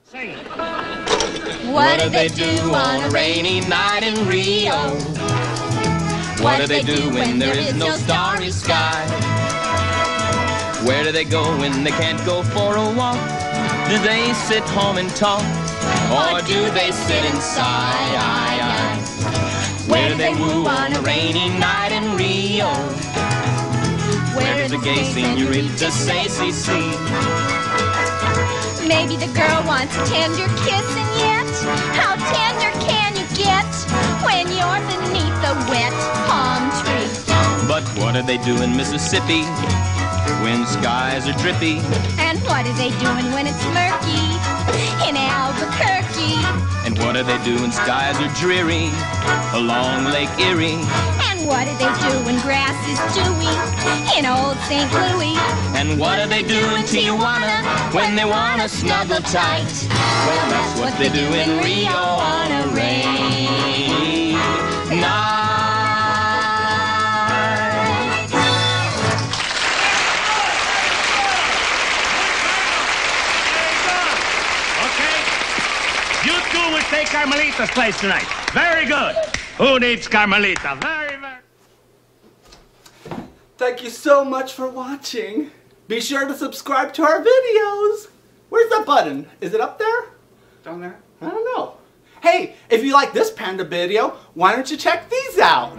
Sing it. What do they do on a rainy night in Rio? What do they do when there is no starry sky? Where do they go when they can't go for a walk? Do they sit home and talk? Or do they sit inside? Where do they woo on a rainy night in Rio? Where does the gay senorita say, see? Maybe the girl wants a tender kiss, and yet, how tender can you get when you're beneath the wet palm tree? But what do they do in Mississippi when skies are drippy? And what are they doing when it's murky in Albuquerque? And what do they do when skies are dreary along Lake Erie? And what do they do when grass is dewy in old St. Louis? And what do they do in Tijuana when they want to snuggle tight? Well, that's what they do in Rio on a rainy night. You two will take Carmelita's place tonight. Very good. Who needs Carmelita? Very, very... Thank you so much for watching. Be sure to subscribe to our videos. Where's that button? Is it up there? Down there? I don't know. Hey, if you like this Panda video, why don't you check these out?